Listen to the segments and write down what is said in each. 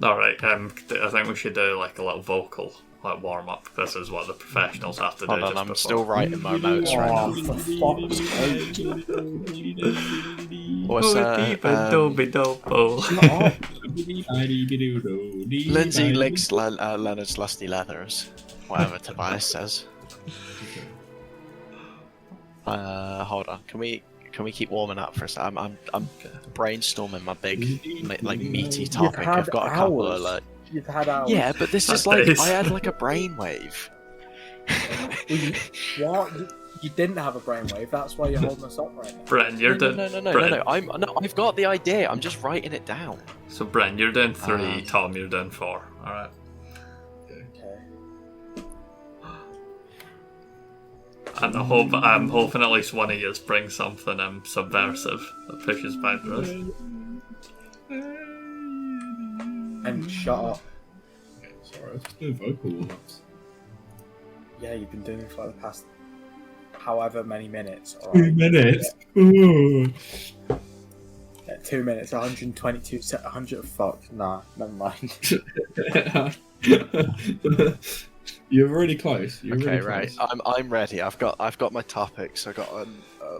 Alright, I think we should do like a little vocal like warm up. This is what the professionals have to do. Hold on, just I'm before. still writing my notes right now. For fuck's sake. What's Lindsay licks Leonard's lusty leathers, whatever Tobias says. Hold on, can we keep warming up for a second? I'm brainstorming my big like meaty topic. I've got a couple of like. You've had hours. Yeah, but this is like I had like a brainwave. What? You didn't have a brainwave. That's why you're holding us up right now. Brenton, you're doing. No. I've got the idea. I'm just writing it down. So Brenton, you're doing 3. Tom, you're doing 4. All right. Okay. And I'm hoping at least one of you brings something subversive that pushes boundaries. And shut up. Okay, sorry, I was just doing vocal warm-ups. Yeah, you've been doing it for like the past however many minutes. 2 minutes? Ooh. Yeah, 2 minutes, 122, 100, fuck, nah, never mind. You're really close. You're Okay, really right. close. I'm ready. I've got my topics. I've got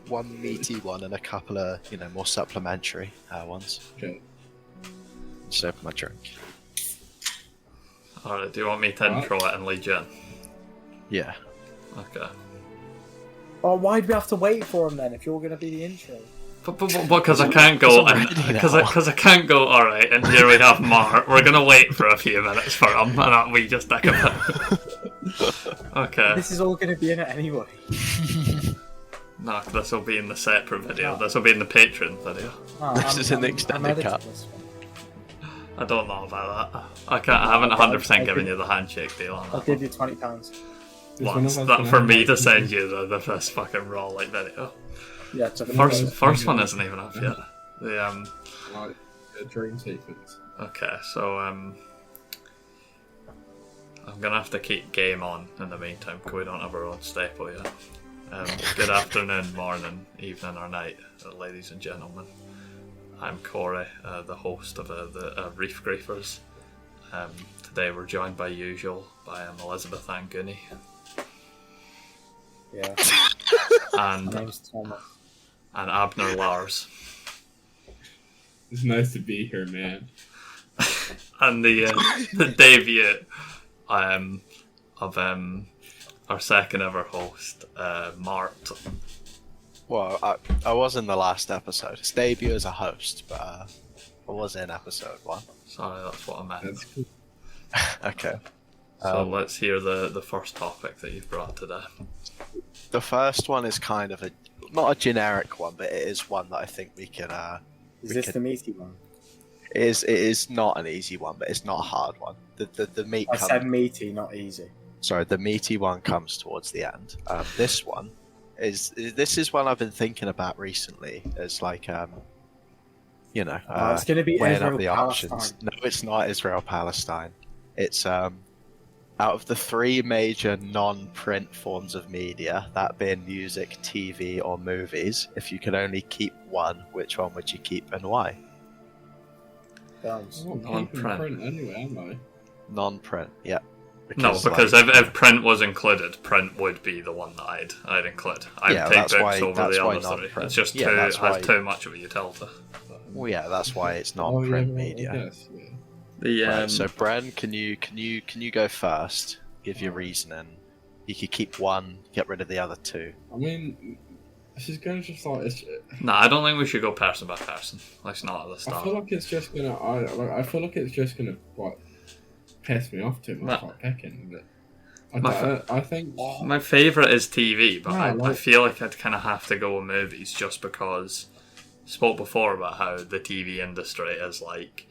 one meaty one and a couple of more supplementary ones. Okay. Just open my drink. Alright, do you want me to intro it and lead you in? Yeah. Okay. Oh, why'd we have to wait for him then if you're going to be the intro? But because I can't go, because I can't go. All right, and here we have Mart. We're gonna wait for a few minutes for him, and we just take a bit. Okay. This is all going to be in it anyway. No, this will be in the separate video. This will be in the Patreon video. Oh, This is in the extended editing cut. this one. I don't know about that. I haven't 100% given you the handshake deal on I'll that. give you £20. Once that for me to send you this fucking raw like video. Yeah, it's First one isn't even up yet. The Like, a dream sequence. Okay, so I'm gonna have to keep game on in the meantime because we don't have our own staple yet. Good afternoon, morning, evening, or night, ladies and gentlemen. I'm Corey, the host of the Reef Griefers. Today we're joined by usual by Elizabeth Anguni. Yeah. And My name's Thomas. and Abner Lars. It's nice to be here, man. And the debut of our second ever host, Mart. Well, I was in the last episode. His debut as a host, but I was in episode 1. Sorry, that's what I meant. That's cool. Okay. So let's hear the first topic that you've brought today. The first one is kind of not a generic one, but it is one that I think we can. Is this the meaty one? It is not an easy one, but it's not a hard one. The meat. I said meaty, not easy. Sorry, the meaty one comes towards the end. This one is one I've been thinking about recently. It's like it's going to be weighing Israel up the Palestine. options. No, it's not Israel Palestine. It's out of the 3 major non-print forms of media, that being music, TV, or movies, if you could only keep one, which one would you keep and why? Films. I'm not keeping Non-print. print anyway, am I? Non-print, yeah. Because if print was included, print would be the one that I'd include. I'd take books over the other 3. non-print. It's just Yeah, it that's has why- too much of a utility. Well, yeah, that's why it's Oh, non-print yeah, media. I guess, yeah. The Right, so Bren, can you go first? Give your reasoning. You could keep one, get rid of the other 2. I mean, this is going to just like... Nah, I don't think we should go person by person. Let's not at the I start. feel like it's just going to... I feel like it's just going to, like, piss me off too much, Nah. like, picking. But My I think... My favourite is TV, but Yeah, I like- feel like I'd kind of have to go with movies just because I spoke before about how the TV industry is like,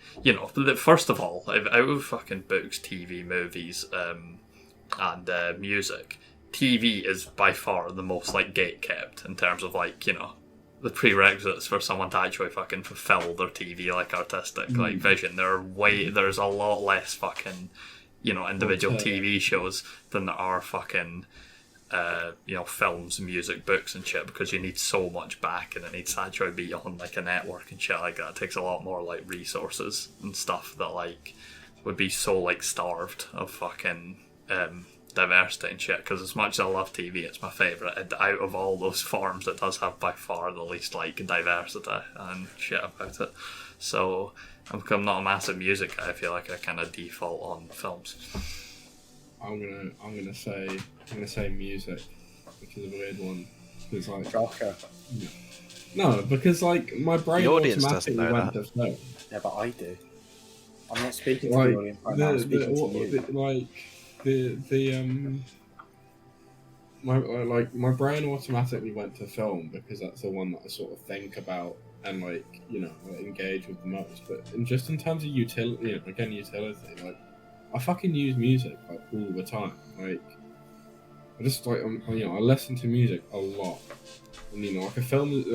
first of all, out of fucking books, TV, movies, and music, TV is by far the most like gate-kept in terms of like, the prerequisites for someone to actually fucking fulfill their TV like artistic like vision. There's a lot less fucking individual TV shows than there are fucking films, music, books and shit, because you need so much back and it needs to actually be on like a network and shit like that. It takes a lot more like resources and stuff that like would be so like starved of fucking diversity and shit. Because as much as I love TV, it's my favourite. Out of all those forms, it does have by far the least like diversity and shit about it. So I'm not a massive music guy. I feel like I kind of default on films. I'm gonna say music, which is a weird one. Because like Joker. no, because like my brain The audience doesn't automatically know went to film. Yeah, but I do. I'm not speaking to Like the audience right now. I'm speaking to you. my brain automatically went to film because that's the one that I sort of think about and like engage with the most. But just in terms of utility, like I fucking use music like all the time. Like I just like I listen to music a lot. And like a film is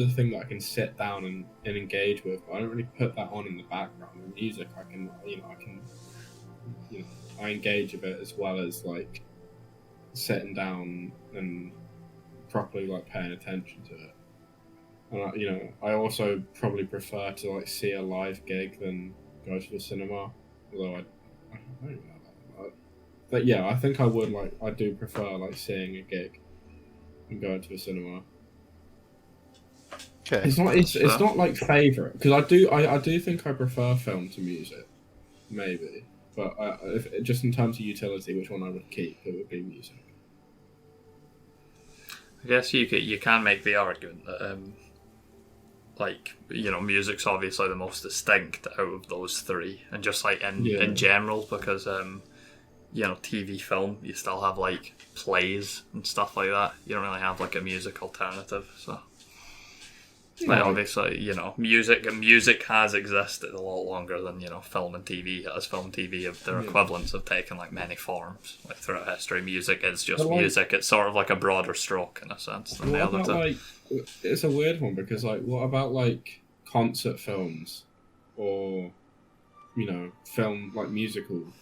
a thing that I can sit down and engage with. But I don't really put that on in the background. With music, I engage a bit as well as like sitting down and properly like paying attention to it. And I also probably prefer to like see a live gig than go to the cinema. Although I don't know about that. But yeah, I think I do prefer like seeing a gig and going to the cinema. Okay. It's not like favourite because I do think I prefer film to music, maybe. But if just in terms of utility, which one I would keep, it would be music. I guess you can make the argument that music's obviously the most distinct out of those three, and just like in general, because TV, film, you still have like plays and stuff like that. You don't really have like a music alternative, so. Like, obviously, music has existed a lot longer than film and TV has. Film and TV have their equivalents have taken like many forms like throughout history. Music is just music. It's sort of like a broader stroke in a sense than the other two. It's a weird one because like, what about like concert films or film like musicals?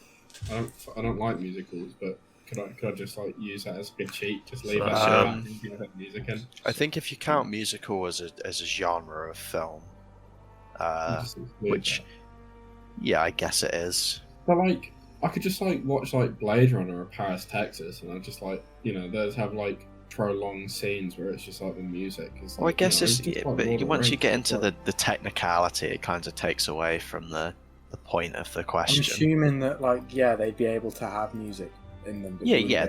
I don't like musicals, but could I just like use that as a good cheat? Just leave that shit back and put music in. I think if you count musical as a genre of film, which I guess it is. But like, I could just like watch like Blade Runner or Paris, Texas, and I just like those have like prolonged scenes where it's just like the music. Is, well, I guess it's just, but once you get into the technicality, it kind of takes away from the point of the question. I'm assuming that they'd be able to have music in them.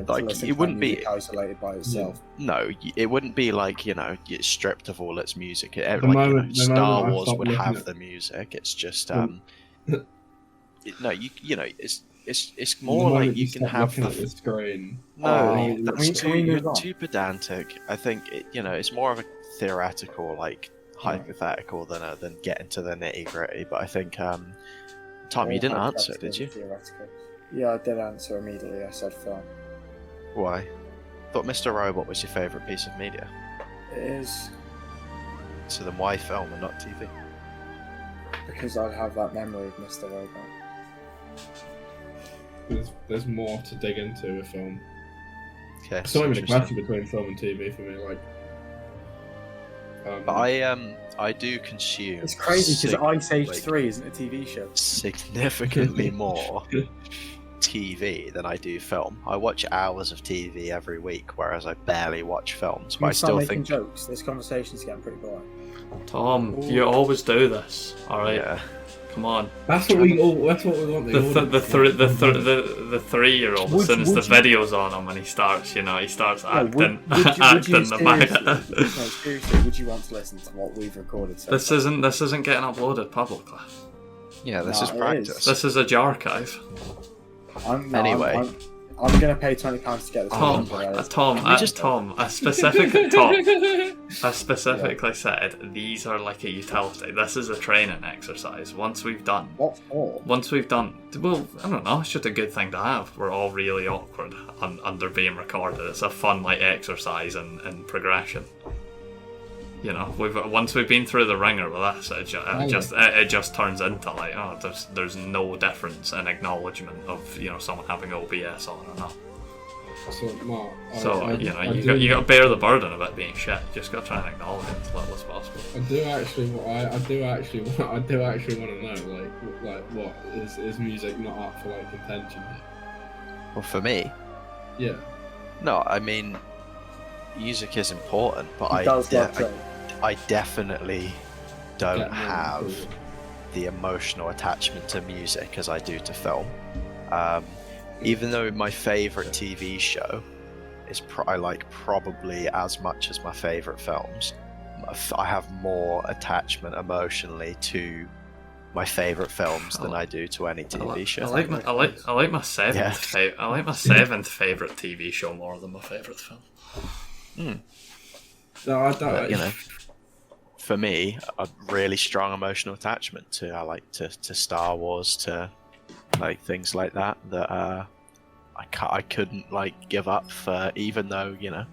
Like it wouldn't be isolated by itself. No, it wouldn't be like it's stripped of all its music. Star Wars would have the music. It's just it's more like you can have the screen. No, you're too pedantic. I think it's more of a theoretical, like hypothetical than getting to the nitty gritty. But I think Tom, you didn't answer, did you? Yeah, I did answer immediately. I said film. Why? Thought Mr. Robot was your favourite piece of media. It is. So then why film and not TV? Because I'd have that memory of Mr. Robot. There's more to dig into with film. Okay. It's not even a question between film and TV for me. Like, but I do consume. It's crazy because Ice Age 3 isn't a TV show. Significantly more TV than I do film. I watch hours of TV every week, whereas I barely watch films. But I still think jokes. This conversation's getting pretty boring. Tom, you always do this. All right. Yeah. Come on. That's what we want. The 3-year-old, as soon as the video's on him and he starts acting the back. Seriously, would you want to listen to what we've recorded? This isn't getting uploaded publicly. Yeah, this is practice. This is a jarchive. Anyway. I'm gonna pay £20 to get this. Tom, I specifically said these are like a utility. This is a training exercise. Once we've done, what for? Well, I don't know. It's just a good thing to have. We're all really awkward under being recorded. It's a fun like exercise and progression. Once we've been through the ringer with us, it just turns into like, there's no difference in acknowledgement of someone having OBS on or not. So, Mark, you got to bear the burden of it being shit. You just got to try and acknowledge it as little as possible. I do actually want to know, like what is music not up for like contention here? Well, for me, Yeah. no, I mean, music is important, but He does love Drake. I definitely don't Get more have into it. the emotional attachment to music as I do to film. Even though my favorite TV show is probably as much as my favorite films, I have more attachment emotionally to my favorite films than I do to any TV show. I like my seventh. I like my seventh favorite TV show more than my favorite film. No, I don't. But, you know, for me, a really strong emotional attachment to to Star Wars, to like things like that I couldn't like give up for, even though, you know,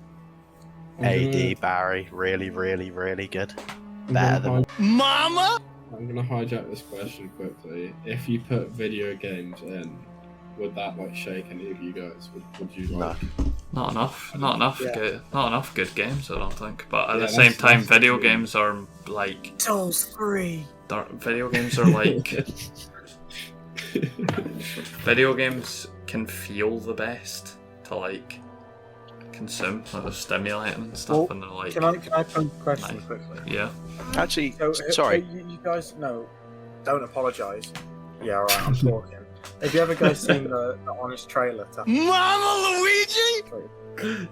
AD Barry really good, better than Mama. I'm gonna hijack this question quickly. If you put video games in, would that like shake any of you guys? Would you like? Not enough good games, I don't think. But at the Yeah, same time, that's video the games are like Souls 3. video games are like video games can feel the best to like consume, like they're stimulating and stuff, Well, and they're like. Can I pose a question Nice. quickly? Yeah. Actually, So, sorry. You guys, no, don't apologise. Yeah, alright, I'm talking. Have you ever guys seen the honest trailer to Mama Luigi?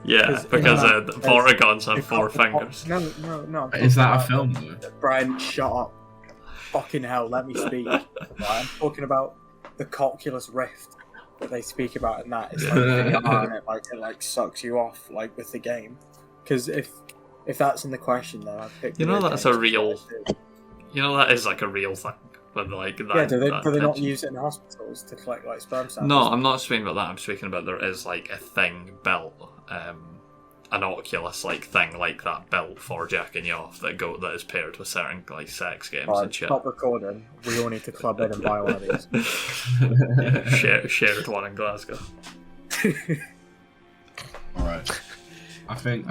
Yeah, because Vortigons have four fingers. No. Is that a film though? Brian, shut up. Fucking hell, let me speak. Right, I'm talking about the Oculus Rift that they speak about in that. It's like VR and it like sucks you off like with the game. Because if that's in the question, then I'd pick. You know video that's games a real. instead. You know that is like a real thing. With like that, Yeah, do they not attention. use it in hospitals to collect like sperm samples? No, I'm not speaking about that. I'm speaking about there is like a thing built, an Oculus like thing like that built for jacking you off that is paired with certain like sex games Right, and shit. stop recording. We all need to club in and buy one of these. Shared one in Glasgow. All right. I think.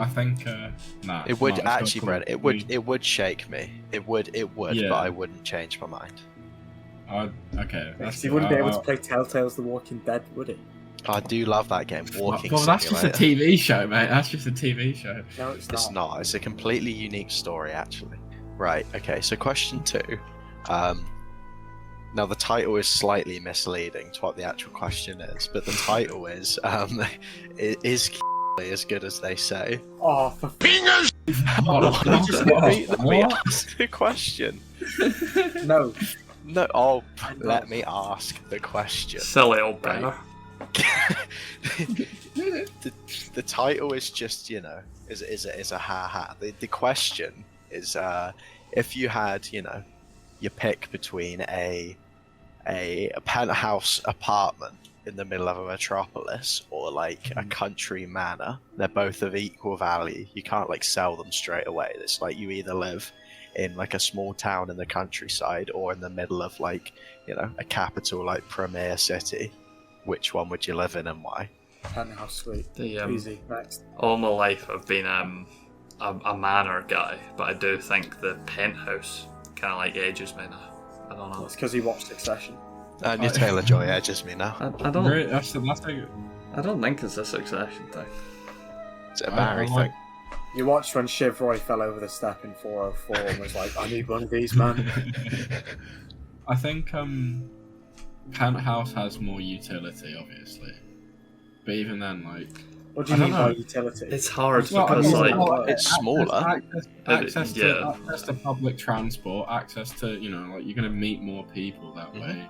Nah. It would Mark, actually, go Brent. for It would shake me. It would. Yeah. But I wouldn't change my mind. Okay. Because he wouldn't be able to play Telltale's The Walking Dead, would he? I do love that game. Walking Well, that's just a Simulator. TV show, mate. That's just a TV show. No, it's It's not. not. It's a completely unique story, actually. Right. Okay. So, question 2. Now, the title is slightly misleading to what the actual question is, but the title is "Is as good as they say?" Oh, for Let me ask the question. no. No. Oh, let me ask the question. Silly old Right. bear. the title is just, you know, is a ha. The question is, if you had, you know, your pick between a penthouse apartment in the middle of a metropolis or like a country manor, they're both of equal value. You can't like sell them straight away. It's like you either live in like a small town in the countryside or in the middle of like, you know, a capital like premier city. Which one would you live in and why? Penthouse suite. The Easy. Next. all my life I've been a manor guy, but I do think the penthouse kind of like ages me now. I don't know. It's because he watched Succession. And your Taylor Joy edges me now. I don't. Really? That's like, I don't think it's a Succession thing. It's a Barry I like- thing. You watched when Shiv Roy fell over the step in 404 and was like, I need one of these, man. I think Penthouse has more utility, obviously, but even then, like, What do you I mean don't by know. utility? It's hard Well, because mean, like well, It's smaller. Access yeah. to public transport, access to, you know, like you're gonna meet more people that Mhm. way.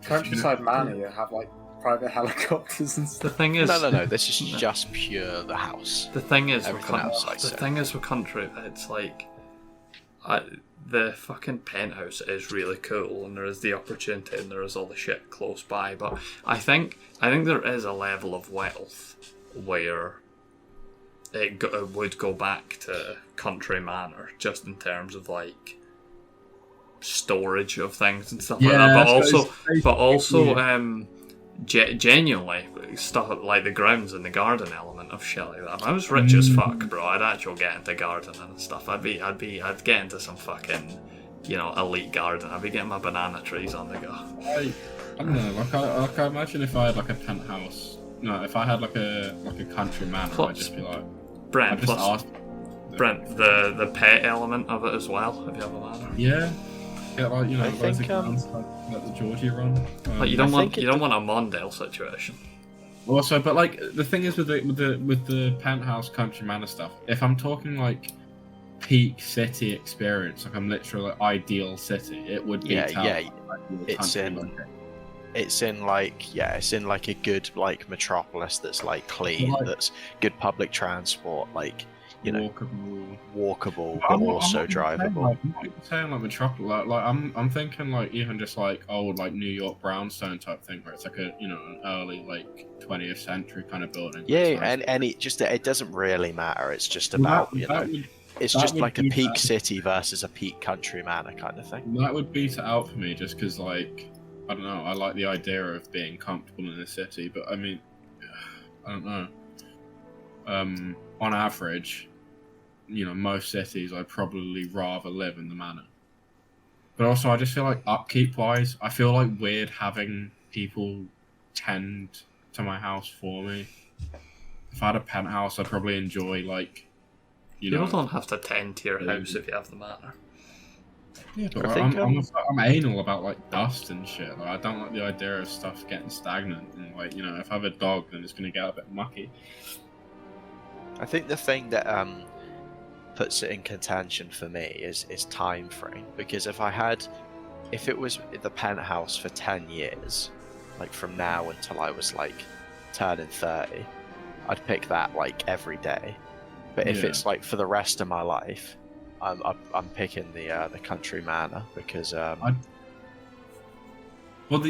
Countryside Manor, you have like private helicopters and the stuff. thing is. No. This is just pure the house. The thing is, with Everything else, like the so. thing is with country, it's like, the fucking penthouse is really cool, and there is the opportunity, and there is all the shit close by. But I think there is a level of wealth where it would go back to country manor, just in terms of like storage of things and stuff like Yeah, that. I suppose But also, yeah. genuinely stuff like the grounds and the garden element of shit like that. If I was rich as fuck, bro, I'd actually get into gardening and stuff. I'd get into some fucking, elite garden. I'd be getting my banana trees on the go. I don't know. I imagine if I had like a penthouse. No, if I had like a country manor, I'd just be like. Brent, I'd just ask. Brent, the pet element of it as well. If you have a manor. Yeah. Yeah, like I loads think, of grounds, like the Georgie run. Like you don't want a Mondale situation. Also, but like the thing is with the penthouse country manor stuff, if I'm talking like peak city experience, like I'm literally like ideal city, it would be it's in like a good like metropolis that's like clean, that's good public transport, like walkable, but also drivable. I'm not saying like metropolis, like I'm thinking like even just like old like New York brownstone type thing, where it's like a an early like 20th century kind of building. Yeah, and it doesn't really matter. It's just about it's just like a peak city versus a peak country manor kind of thing. That would beat it out for me, just because like I don't know, I like the idea of being comfortable in a city, but I mean, I don't know. On average, most cities I'd probably rather live in the manor. But also, I just feel like upkeep-wise, I feel like weird having people tend to my house for me. If I had a penthouse, I'd probably enjoy like, People don't have to tend to your house if you have the manor. Yeah, but I'm anal about like dust and shit. Like, I don't like the idea of stuff getting stagnant. And like, if I have a dog, then it's gonna get a bit mucky. I think the thing that puts it in contention for me is time frame, because if it was the penthouse for 10 years, like from now until I was like turning 30, I'd pick that like every day. But if it's like for the rest of my life, I'm picking the country manor because I will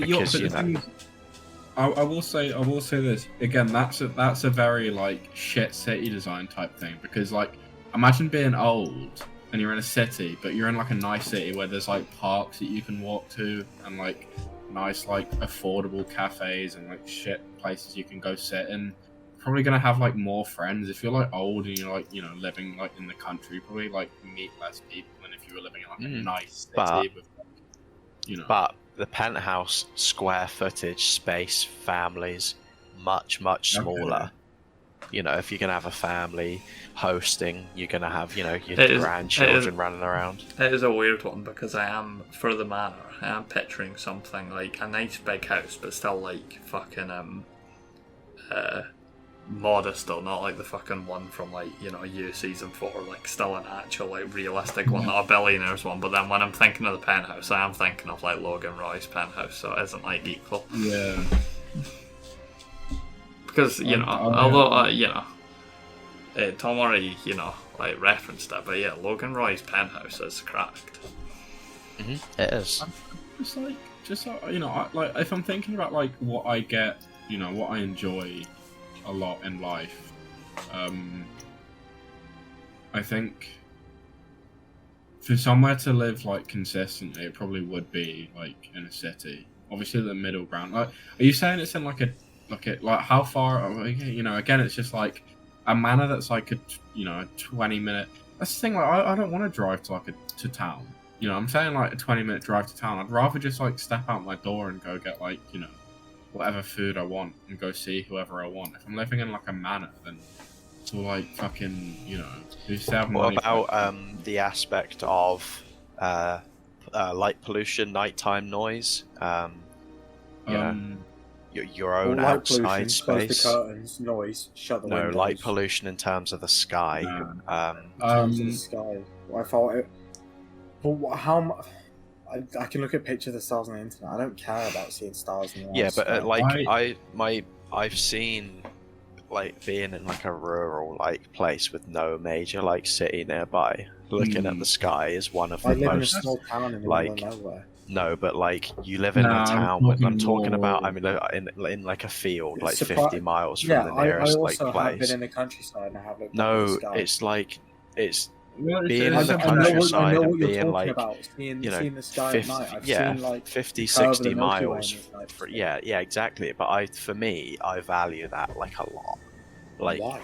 say this again. That's a very like shit city design type thing, because like imagine being old and you're in a city, but you're in like a nice city where there's like parks that you can walk to and like nice like affordable cafes and like shit places you can go sit in. Probably gonna have like more friends if you're like old and you're like living like in the country. Probably like meet less people than if you were living in like a nice city with But the penthouse square footage, space, families, much smaller. Okay. If you're gonna have a family hosting, you're gonna have your grandchildren running around. It is a weird one, because I am for the manor. I am picturing something like a nice big house, but still like fucking modest, though, not like the fucking one from like You season 4, like still an actual like realistic one, not a billionaire's one. But then when I'm thinking of the penthouse, I am thinking of like Logan Roy's penthouse, so it isn't like equal. Yeah. Because although Tom already like referenced it, but yeah, Logan Roy's penthouse is cracked. It is. Just like if I'm thinking about like what I get, what I enjoy a lot in life, I think for somewhere to live like consistently, it probably would be like in a city. Obviously, the middle ground. Like, are you saying it's in like how far? Again, it's just like a manor that's like a 20-minute. That's the thing. Like, I don't want to drive to town. I'm saying like a 20-minute drive to town. I'd rather just like step out my door and go get like whatever food I want and go see whoever I want. If I'm living in like a manor, then it's all like fucking What about the aspect of light pollution, nighttime noise? Your own outside space. Close the curtains, noise, shut the windows. No, light pollution in terms of the sky. In terms of the sky. I thought it. But how much? I can look at pictures of the stars on the internet. I don't care about seeing stars in the night sky. I've seen like being in like a rural like place with no major like city nearby, looking at the sky is one of the I live in a most small town in the like middle of nowhere. No, but like you live in a town. I'm talking about. I mean, in like a field, like 50 miles from the nearest like place. I also have been in the countryside and I have looked at the sky. It's like it's being in it's the a- I know what countryside and you're being talking like, about. Seeing, you know, seeing the sky 50, at night. I've yeah, seen like 50, the curve of 60 the Milky Way miles. and it's like, Yeah, exactly. But for me, I value that like a lot. Like, why?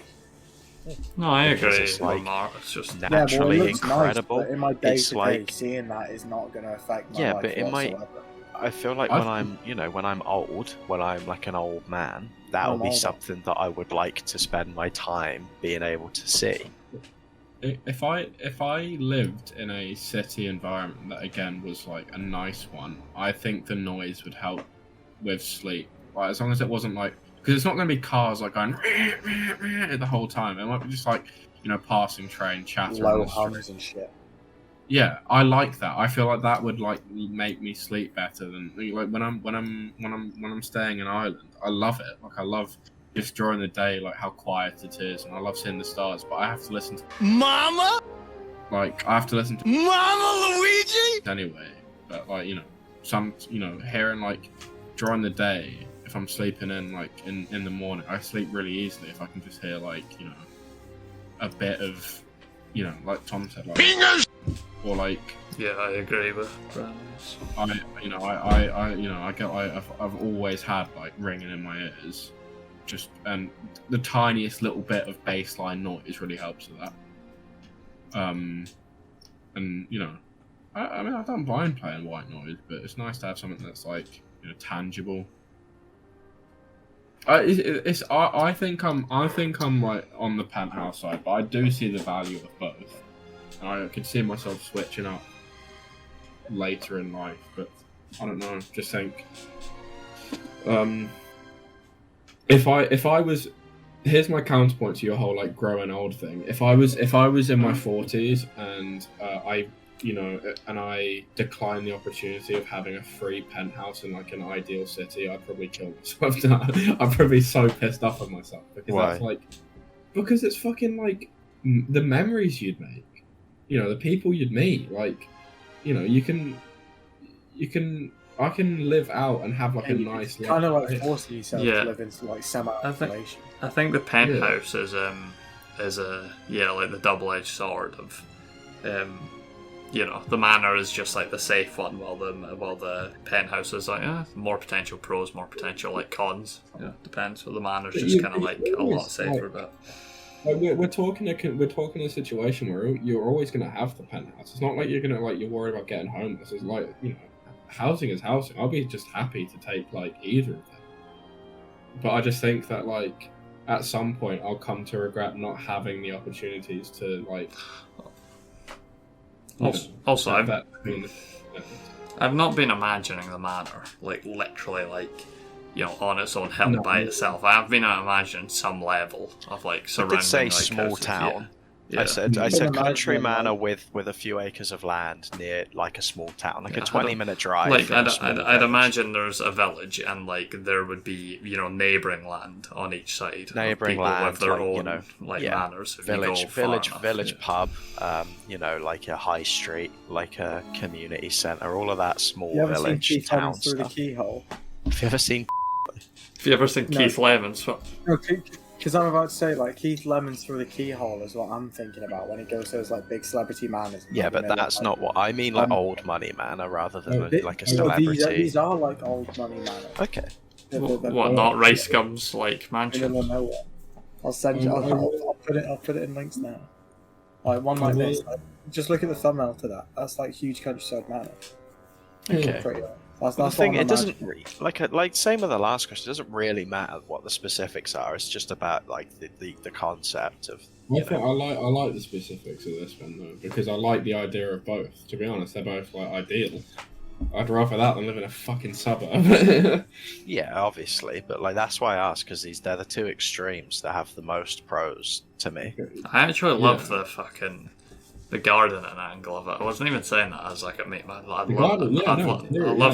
No, I Because agree. it's like- with Mart. It's just Yeah, well, it naturally looks incredible. nice, but in my day It's to day, like, seeing that is not going to affect my yeah, life but in my, whatsoever. I feel like when I'm old, when I'm like an old man, that'll I'm be older. something that I would like to spend my time being able to see. If I lived in a city environment that again was like a nice one, I think the noise would help with sleep. Like, as long as it wasn't like, because it's not going to be cars like going the whole time. It might be just like, passing train chatter on Low the street. hums and shit. Yeah, I like that. I feel like that would like make me sleep better than like when I'm staying in Ireland. I love it. Like I love just during the day, like how quiet it is, and I love seeing the stars. But I have to listen to Mama? like I have to listen to Mama Luigi? anyway. But like hearing like during the day, if I'm sleeping in like in the morning, I sleep really easily if I can just hear like a bit of like Tom said, like Fingers! or like. yeah, I agree with Brandon's. I've always had like ringing in my ears, and the tiniest little bit of baseline noise really helps with that. And I mean I don't mind playing white noise, but it's nice to have something that's like tangible. I think I'm like on the penthouse side, but I do see the value of both. I could see myself switching up later in life, but I don't know. Just think, if I was, here's my counterpoint to your whole like growing old thing. If I was in my 40s and I declined the opportunity of having a free penthouse in like an ideal city, I'd probably kill myself. I'm probably so pissed off at myself because Why? that's like, because it's fucking like the memories you'd make. The people you'd meet, like, I can live out and have like a nice life. Kind of like forcing yourself Yeah. to live into like semi-isolation. I think the penthouse is a like the double-edged sword of the manor is just like the safe one while the penthouse is like more potential pros, more potential like cons. Depends. But the manor's just kind of like a lot safer, but Like we're talking a situation where you're always going to have the penthouse. It's not like you're worried about getting homeless. It's like housing is housing. I'll be just happy to take like either of them. But I just think that like at some point I'll come to regret not having the opportunities to like. Also, that I've not been imagining the manor like literally like on its own hill by itself. I've been imagining some level of like I surrounding. did say like, small houses, town. Yeah. I said Imagine country that, manor like- with a few acres of land near like a small town, like Yeah, a 20-minute drive. Like from a small I'd village. imagine there's a village and like there would be neighbouring land on each side. Neighbouring people land, with their like, own like yeah, manors. If you go village far village enough, village yeah. pub, like a high street, like a community centre, all of that small You ever seen village Keith town Lemons through the stuff. keyhole? Have you ever seen? Have you ever seen No. Keith Lemons? Because I'm about to say, like, Keith Lemons through the keyhole is what I'm thinking about when he goes to those like big celebrity manors. Yeah, but that's not what I mean. Like Um, old money manor rather than like a These celebrity. are like old money manors. Okay. They're What, not Rice Gum's like in the mansion? middle of nowhere. I'll send you. I'll put it in links now. Like one like this. Like, just look at the thumbnail to that. That's like huge countryside manor. Okay. Pretty. That's The what thing, I'm it doesn't imagining. like same with the last question. It doesn't really matter what the specifics are. It's just about like the concept of. I think I like the specifics of this one though because I like the idea of both. To be honest, they're both like ideal. I'd rather that than live in a fucking suburb. Yeah, obviously, but like that's why I asked because they're the two extremes that have the most pros to me. I actually love the gardening angle of it. I wasn't even saying that as like a mate. I'd love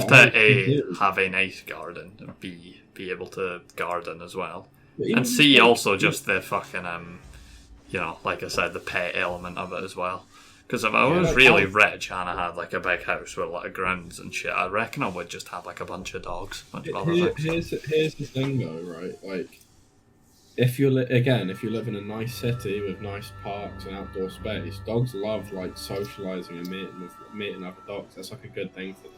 to have a nice garden and be able to garden as well, and see also just the fucking like I said, the pet element of it as well. Because if I was really rich and I had like a big house with a lot of grounds and shit, I reckon I would just have like a bunch of dogs, a bunch of other things. Here's the thing though, right? Like, if you live in a nice city with nice parks and outdoor space, dogs love like socializing and meeting other dogs. That's like a good thing for them.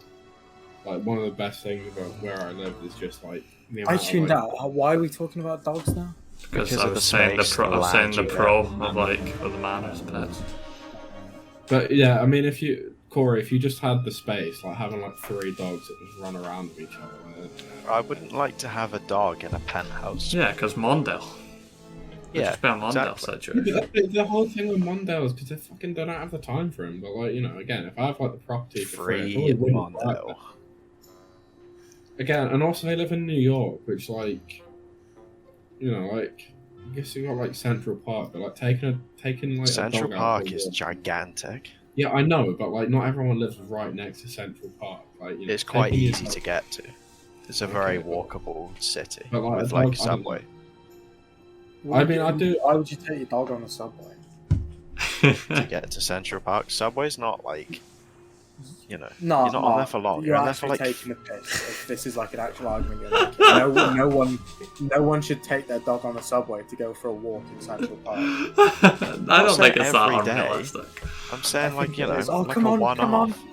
Like one of the best things about where I live is just like the amount I tuned of, out. Why are we talking about dogs now? Because Because I of was the saying the space, pro, the I was saying the land, pro yeah. of like of the manners pets. But yeah, I mean, Corey, if you just had the space, like having like 3 dogs that just run around with each other. I wouldn't like to have a dog in a penthouse. Yeah, because Mondale. Yeah, Just be a Mondale exactly. situation. The whole thing with Mondale is because they don't have the time for him. But like, you know, again, if I have like the property for free, I Free probably wouldn't buy Mondale. it. Again, and also they live in New York, which like, you know, like I guess you got like Central Park, but like taking like Central a dog out Park for a is walk- gigantic. Yeah, I know, but like not everyone lives right next to Central Park. Like, you know, It's quite taking your easy dog- to get to. It's a Okay, very but- walkable city But, like, with a like dog- I don't subway. I mean, I do. Why would you take your dog on the subway? To get to Central Park. Subway's not like, you know, No, you're not on there for long. You're on there for actually like taking the piss. If this is like an actual argument you're making. No one should take their dog on the subway to go for a walk in Central Park. I don't think it's that every day. unrealistic. I'm saying like, you know, it is. Oh, like come a on, come on. one-off.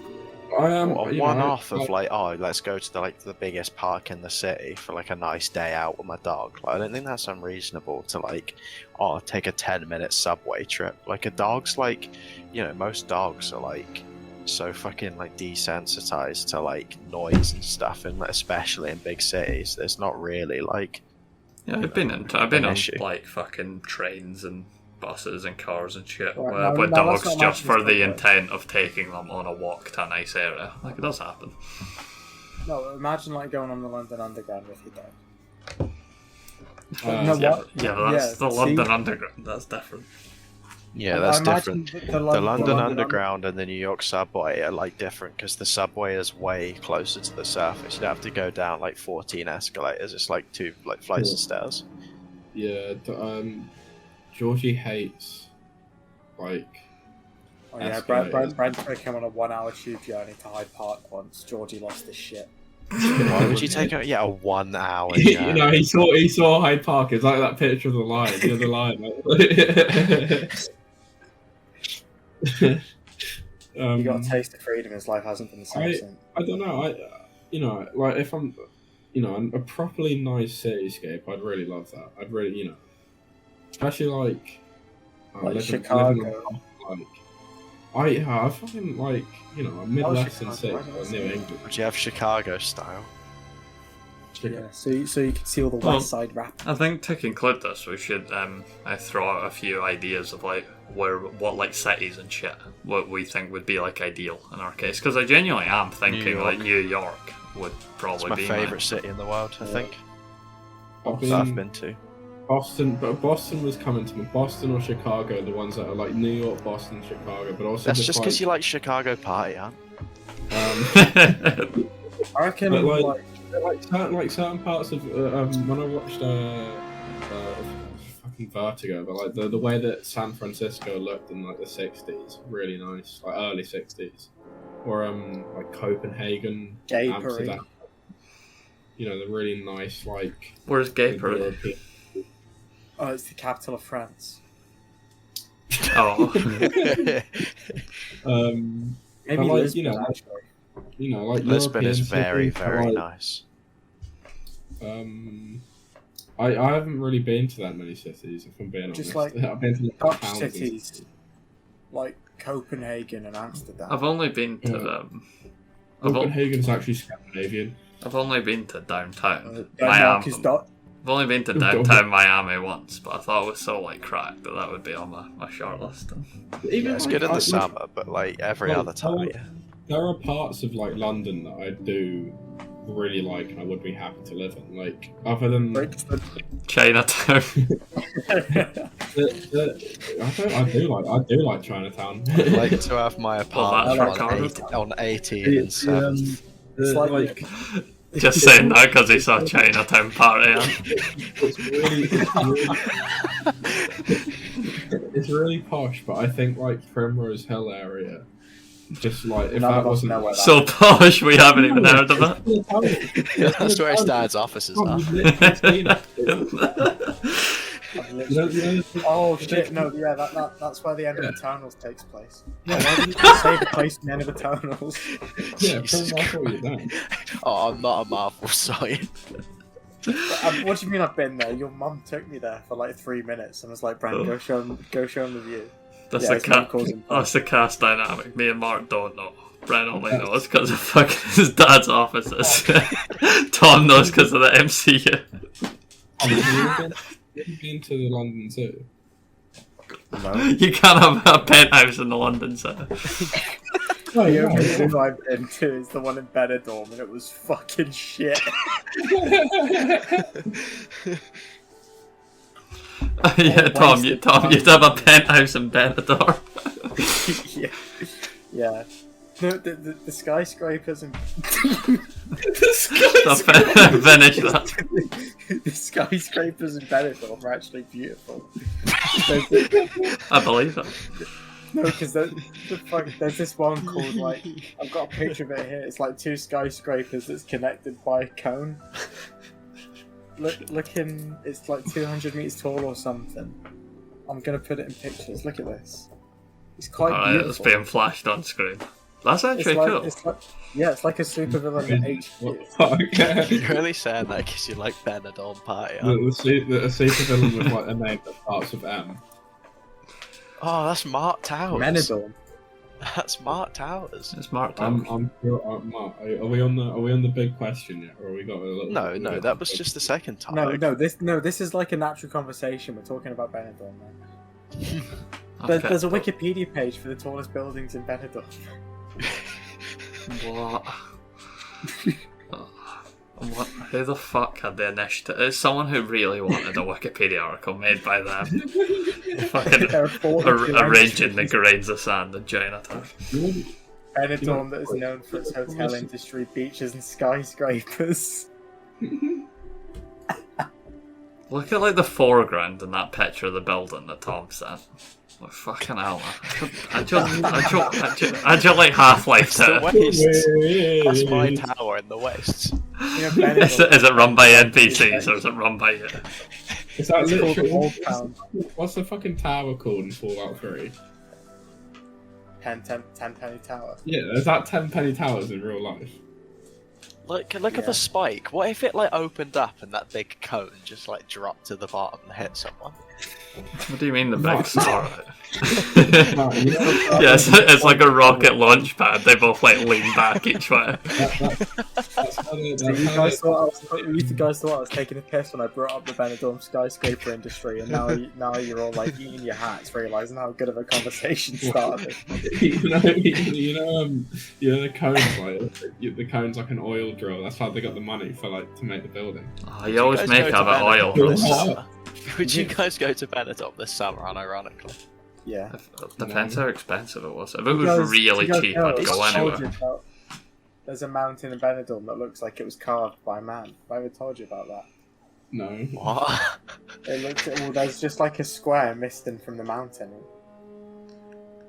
I am A one-off of like, oh, let's go to the biggest park in the city for like a nice day out with my dog. Like, I don't think that's unreasonable to like, oh, take a 10-minute subway trip. Like a dog's like, you know, most dogs are like so fucking like desensitized to like noise and stuff, and especially in big cities, there's not really like. Yeah, I've been an on issue. like fucking trains and buses and cars and shit Right, with now let's dogs not just for imagine the this subway. intent of taking them on a walk to a nice area. Like it does happen. No, imagine like going on the London Underground with your dog. Uh, No, Yeah, what? yeah, but that's Yeah, the see? London Underground. That's different. Yeah, I that's imagine different. The The London Underground and the New York subway are like different because the subway is way closer to the surface. You have to go down like 14 escalators. It's like 2 like flights of stairs. Yeah, Georgie hates like. Oh yeah, escalators. Brent came on a 1-hour tube journey to Hyde Park once. Georgie lost his shit. Why would you take a 1 hour? You journey? know, he saw Hyde Park. It's like that picture of the lion. The other lion. He got a taste of freedom. His life hasn't been the same since. I don't know. You know, like if I'm, you know, a properly nice cityscape, I'd really love that. I'd really, you know, especially like, Like living Chicago. I fucking like, you know, a Midwestern Chicago, city, right? like New England. Would you have Chicago style? Yeah, so you can see all the Well, West Side rap. I think to conclude this, we should I throw out a few ideas of like what like cities and shit what we think would be like ideal in our case. Because I genuinely am thinking York. like New York would It's probably my be favourite city in the world, I think. I've That I've been been to. Boston, but Boston was coming to me. Boston or Chicago, the ones that are like New York, Boston, Chicago, but also That's just because like, you like Chicago party, huh? I reckon But, like certain parts of when I watched fucking Vertigo, but like the way that San Francisco looked in like the '60s, really nice, like early '60s, or like Copenhagen, Gay Amsterdam. parade. You know, the really nice like Where's Gay Parade? European. Oh, it's the capital of France. Oh, Maybe But, like, Lisbon, you know, actually. You know, like Lisbon is European very, cities, very like, nice. I haven't really been to that many cities, if I'm being honest. Just, like, I've been to like, Dutch towns and cities. cities. Like Copenhagen and Amsterdam. I've only been to Yeah. I've, Copenhagen's actually Scandinavian. I've only been to downtown Denmark is Miami. Dutch. I've only been to downtown Miami once, but I thought it was so like cracked that would be on my short list. Even Yeah, it's like, good in I- the summer, but like every Well, other time, well, yeah. There are parts of like London that I do really like, and I would be happy to live in. Like other than Brixton. Chinatown. I do like Chinatown. I'd like to have my apartment that's on, Ricardo. on 18 and 7th. It's like- Just saying that because he saw Chinatown party. It's really posh, but I think like Primrose Hill area, just like if None that of us wasn't know where that So posh, we haven't even heard of it. That's where his dad's offices are. I've literally... Oh shit! No, yeah, that's where the end of Eternals takes place. Yeah, why didn't you say the place in the end of Eternals? Yeah, Jesus pretty much all you're done. Oh, I'm not a Marvel scion. What do you mean I've been there? Your mum took me there for like 3 minutes and was like, "Brandon, go show him the view." That's Yeah, it's not causing that's the cast dynamic. Me and Mart don't know. Brent only knows because of fucking his dad's offices. Tom knows because of the MCU. Have you been to the London Zoo? No. You can't have a penthouse in the London Zoo. Oh, the only zoo I've been to is the one in Benidorm, and it was fucking shit. Yeah, Tom, you'd have a penthouse in Benidorm. Yeah. No, the skyscrapers and Finish that. the skyscrapers in Benidorm are actually beautiful. I believe that. No, because there's this one called, like, I've got a picture of it here. It's like 2 skyscrapers that's connected by a cone. Looking, it's like 200 meters tall or something. I'm gonna put it in pictures. Look at this. It's quite beautiful. It's being flashed on screen. That's actually cool. It's like a supervillain HQ. What the fuck? You're really saying that because you like Benidorm party. The supervillain with like a name that starts with M. Oh, that's Mart Towers. Benidorm. That's Mart Towers. It's Mart. Mark, are we on the big question yet, or are we got a little? No, that was just the second time. This is like a natural conversation. We're talking about Benidorm now. Okay. There's a Wikipedia page for the tallest buildings in Benidorm. What? What? Who the fuck had the initiative? It's someone who really wanted a Wikipedia article made by them. Fucking arranging the grains of sand in Chinatown. Benidorm that is known for its hotel industry, beaches and skyscrapers. Look at like the foreground in that picture of the building that Tom sent. Like, fucking hell, man. I just like Half-Life It's the 2. West. That's my tower in the West. Is it run by NPCs or is it run by you? Is that It's called literally Old Town. What's the fucking tower called in Fallout 3? 10 penny tower. Yeah, there's that 10 penny towers in real life. Look at the spike. What if it like opened up and that big cone just like dropped to the bottom and hit someone? What do you mean the big star? No, you know, Yes, it's like a rocket launch pad. They both like lean back each way. So you guys thought I was taking a piss when I brought up the Benidorm skyscraper industry, and now you're all like eating your hats, realizing how good of a conversation started. you know the cones, like the cones like an oil drill. That's how they got the money for like to make the building. Oh, you always make out of oil. Benidorm? Would you guys go to Benidorm this summer, unironically? Yeah. Depends how expensive it was. If it was really cheap, I'd go anywhere. There's a mountain in Benidorm that looks like it was carved by man. Have I ever told you about that? No. What? There's just like a square missing from the mountain.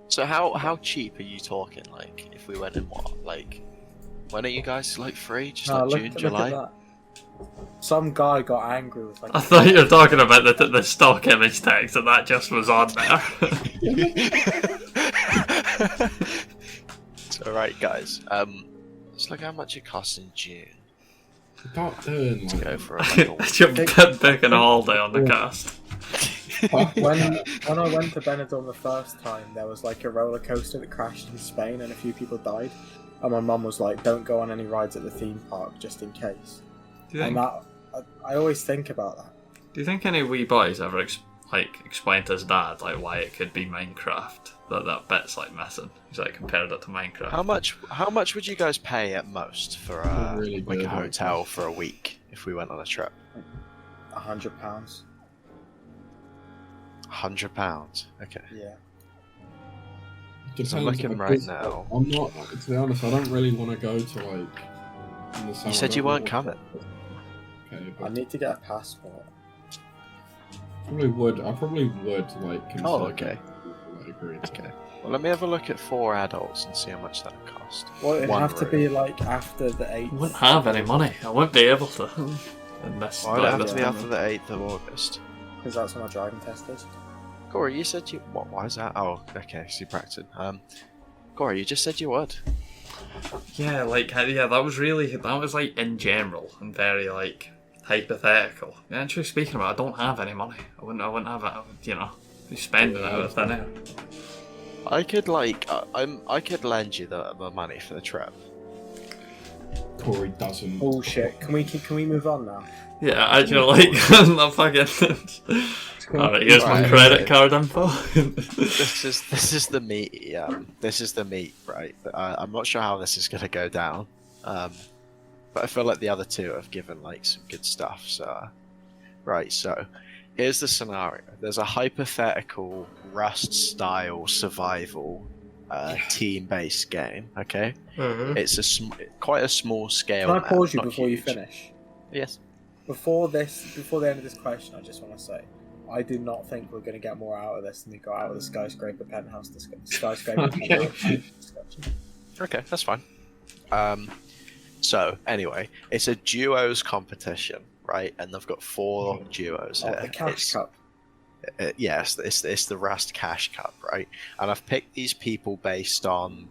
So how cheap are you talking? Like, if we went in what? Like, when are you guys like free? Just like June, July? Some guy got angry with like. I thought you were talking about the stock image text, and that just was on there. So right, guys. Let's look how much it costs in June. Stop doing Let's like go for a You're picking a holiday on the cast. when I went to Benidorm the first time, there was like a roller coaster that crashed in Spain, and a few people died. And my mum was like, "Don't go on any rides at the theme park, just in case." And that, I always think about that. Do you think any wee boys ever explained to his dad like why it could be Minecraft? That bit's like missing. He's like compared it to Minecraft. How much would you guys pay at most for Really like a good. hotel for a week if we went on a trip? £100. £100. Okay. Yeah. Depends, I'm looking right because now. I'm not. To be honest, I don't really want to go to like. In the summer. You said you weren't coming. Okay, I but need to get a passport. I probably would like. Consider okay. I agree. Okay. Well, let me have a look at 4 adults and see how much that would cost. Well, it'd One have to room. be like after the 8th. I wouldn't have any money. I wouldn't be able to. Why would it have to be after the 8th of August? because that's what my driving test is. Corey, you said you. What? Why is that? Oh, okay. So you practiced. Corey, you just said you would. Yeah, that was like in general and very like hypothetical. Actually, speaking of it, I don't have any money. I wouldn't have it. Be spending it out of thin air. I could I could lend you the money for the trip. Corey doesn't. Bullshit. Can we move on now? Yeah, I'm not fucking. Alright, here's my credit card info. This is the meat. This is the meat, right? I'm not sure how this is gonna go down, but I feel like the other two have given like some good stuff. So, right. So, here's the scenario. There's a hypothetical Rust-style survival team-based game. Okay, it's quite a small scale. Can I pause you not before you huge. finish? Yes. Before the end of this question, I just want to say, I do not think we're going to get more out of this than we got out of the skyscraper penthouse skyscraper penthouse discussion. Okay, that's fine. So anyway, it's a duos competition, right? And they've got 4 duos here. The Cash Cup. Yes, it's the Rust Cash Cup, right? And I've picked these people based on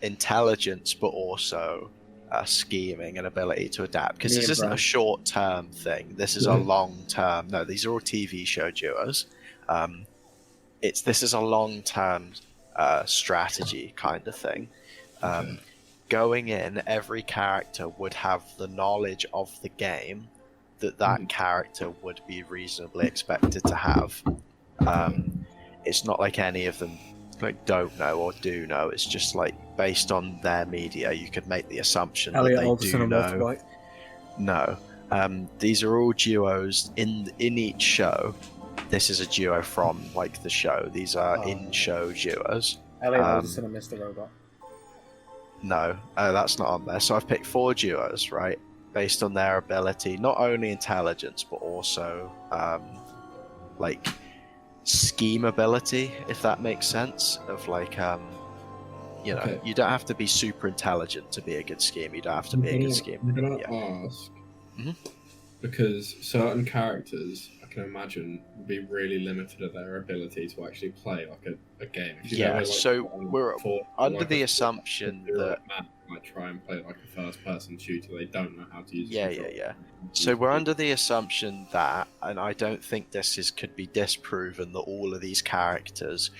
intelligence, but also scheming and ability to adapt. Because this isn't a short-term thing. This is a long-term. No, these are all TV show duos. This is a long-term strategy kind of thing. Going in, every character would have the knowledge of the game that character would be reasonably expected to have. It's not like any of them don't know or do know. It's just like based on their media, you could make the assumption that they do know. No, these are all duos in each show. This is a duo from like the show. These are in-show duos. Elliot Alderson and Mr. Robot. No, that's not on there. So I've picked 4 duos, right, based on their ability, not only intelligence but also like scheme ability, if that makes sense. Of like, you don't have to be super intelligent to be a good schemer. You don't have to be a good schemer. I'm gonna ask because certain characters, I can imagine, would be really limited at their ability to actually play like a game. So we're under the assumption that might try and play like a first-person shooter. They don't know how to use. Yeah. So we're under the assumption that, and I don't think could be disproven, that all of these characters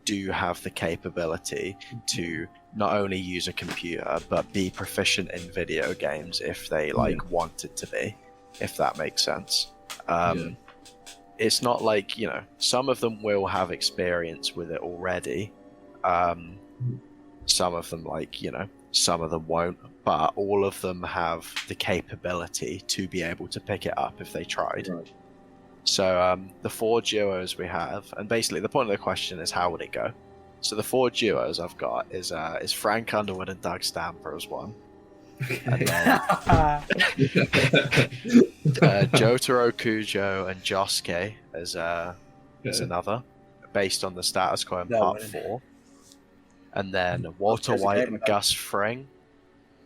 do have the capability to not only use a computer but be proficient in video games if they wanted to be, if that makes sense. It's not like, some of them will have experience with it already. Some of them, some of them won't, but all of them have the capability to be able to pick it up if they tried. Right. So the 4 duos we have, and basically the point of the question is how would it go? So the 4 duos I've got is Frank Underwood and Doug Stamper as one. And then Jotaro Kujo and Josuke as another, based on the status quo in part 4. And then Walter White and Gus Fring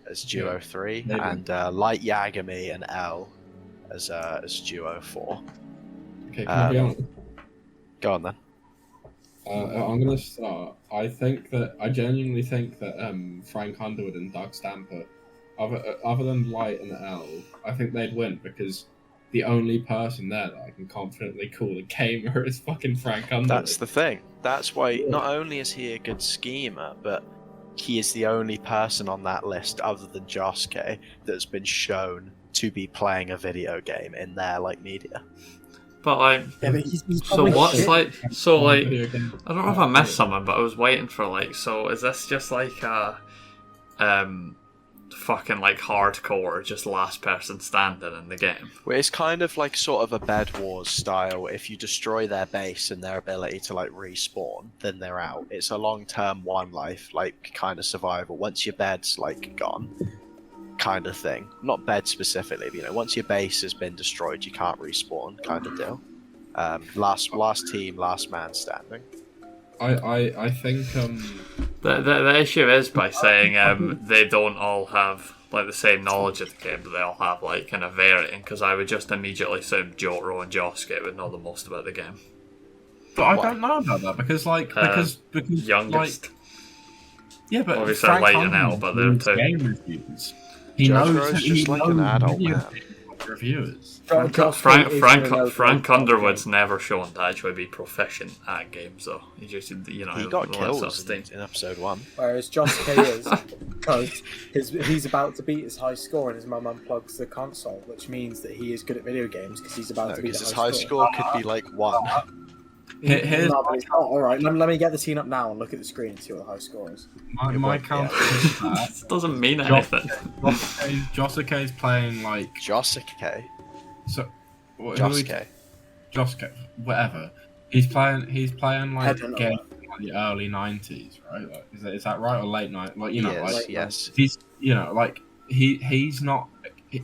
as duo 3, and Light Yagami and L as duo 4. Okay, can I be honest? Go on then. I'm gonna start. I genuinely think that Frank Underwood and Doug Stamper, other than Light and L, I think they'd win because the only person there that I can confidently call a gamer is fucking Frank Underwood. That's the thing. That's why not only is he a good schemer, but he is the only person on that list other than Josuke that's been shown to be playing a video game in their media. But he's so what's shit. I don't know if I missed something, but I was waiting for so is this just like a fucking hardcore, just last person standing in the game? Well, it's kind of like sort of a Bed Wars style. If you destroy their base and their ability to respawn, then they're out. It's a long-term one life, kind of survival. Once your bed's gone, kind of thing. Not bed specifically, but once your base has been destroyed, you can't respawn, kind of deal. Last team, last man standing. I think The issue is by saying they don't all have like the same knowledge of the game, but they all have like kind of varying. Because I would just immediately assume Jotaro and Josuke would know the most about the game. But I don't know about that because Youngest. like, yeah, but Obviously Frank Light and Underwood L, but they're reads two. game reviews. He Jotaro's knows. just like an adult man. Reviewers. Frank Underwood's never shown to actually be proficient at games, though. He just, He got kills in episode 1. Whereas Josuke is, because he's about to beat his high score and his mum unplugs the console, which means that he is good at video games because he's about to beat Because the his high score could be like 1. Alright, let me get the scene up now and look at the screen and see what the high score is. My counter is This doesn't mean anything. Josuke's playing like Josuke. so. Josuke. Josuke, whatever. He's playing I like don't know games in like the early 90s, right? Like, is that right or late night? Like Yes. he's he's not.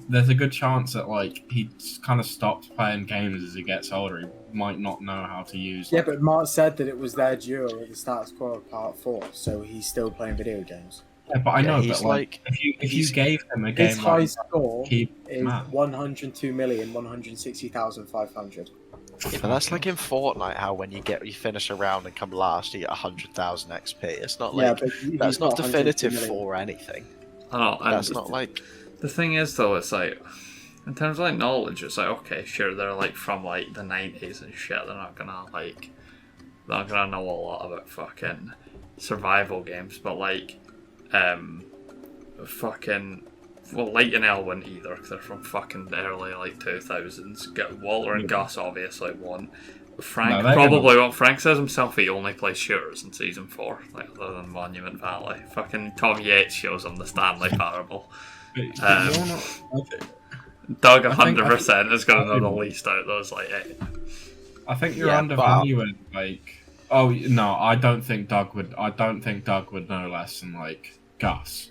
There's a good chance that like he kind of stops playing games as he gets older. He might not know how to use. Yeah, but Mart said that it was their duo at the status quo of part 4, so he's still playing video games. Yeah, but I know. he's But like, if you gave him a game, His high score he is 102,160,500. But that's like in Fortnite, how when you finish a round and come last, you get 100,000 XP. It's not like that's not definitive for anything. I know, and That's not like the thing is though, it's like in terms of like knowledge, it's like okay, sure, they're like from like the 90s and shit. They're not gonna know a lot about fucking survival games, but like Light and L wouldn't either because they're from fucking the early like 2000s. Get Walter and Gus obviously won't. Frank probably won't. Frank says himself he only plays shooters in season 4, like other than Monument Valley. Fucking Tom Yates shows him the Stanley Parable. Doug 100% is going to know the least out of those like 8. I think you're undervaluing like. Oh no, I don't think Doug would know less than like Gus.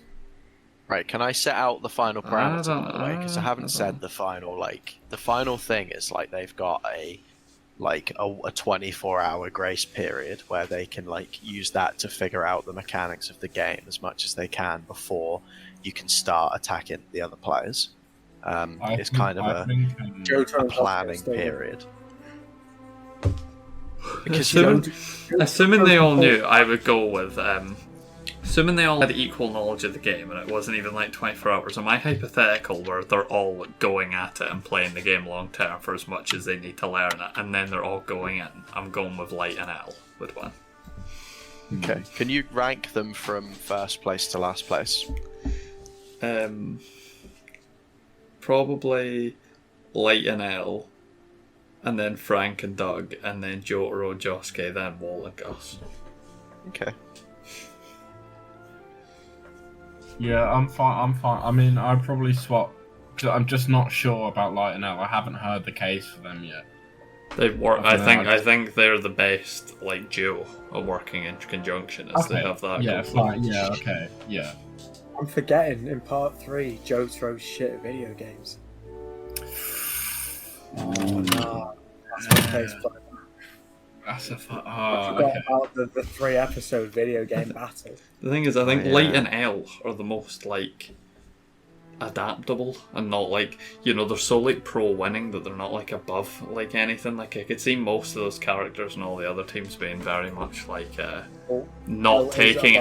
right. Can I set out the final parameter by the way? Because I haven't said the final. Like the final thing is like they've got a 24-hour grace period where they can like use that to figure out the mechanics of the game as much as they can before you can start attacking the other players. It's kind of a planning period. Because assuming they all knew, I would go with assuming they all had equal knowledge of the game and it wasn't even like 24 hours. And my hypothetical where they're all going at it and playing the game long term for as much as they need to learn it, and then they're all going in. I'm going with Light and L with one. Okay. Can you rank them from first place to last place? Probably Light and L, and then Frank and Doug, and then Jotaro, Josuke, then Walt and Gus. Okay. Yeah, I'm fine. I mean, I'd probably swap because I'm just not sure about Light and L. I haven't heard the case for them yet. They work. I think they're the best like duo of working in conjunction as they have that. Yeah, fine. Yeah, okay, yeah. I'm forgetting in part 3, Jotaro's shit at video games. Oh no, that's my face. That's a I forgot about the 3-episode video game battle. The thing is, I think Light and L are the most like adaptable and not like, you know, they're so like pro winning that they're not like above like anything. Like I could see most of those characters and all the other teams being very much like not taking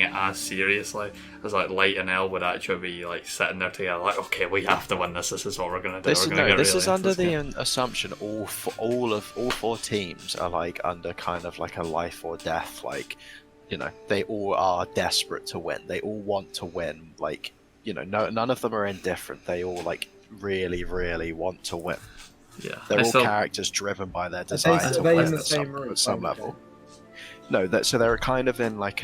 it as seriously as like Light and L would actually be like sitting there together like, okay, we have to win this. This is what we're gonna do. This really is under the assumption all 4 teams are like under kind of like a life or death. Like, you know, they all are desperate to win. They all want to win. Like, you know, none of them are indifferent. They all like really, really want to win. Yeah, they're all characters driven by their desire to win at some level. No, so they're kind of in like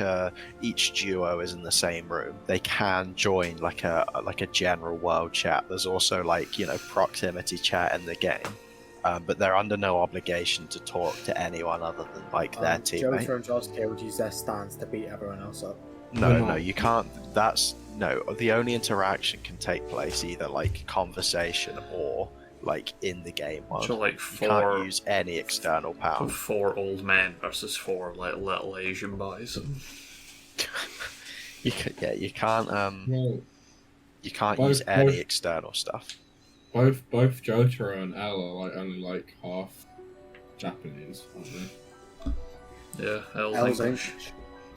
each duo is in the same room. They can join like a general world chat. There's also like, you know, proximity chat in the game, but they're under no obligation to talk to anyone other than like their teammate. Jotaro and Josuke would use their stance to beat everyone else up. No, you can't. The only interaction can take place either like conversation or like in the game mode. So like you can't use any external power. 4 old men versus 4 like little Asian boys. You can't Well, you can't both- use any both- external stuff. both Jotaro and L are like only like half Japanese, aren't they? Yeah, L's L's English. English.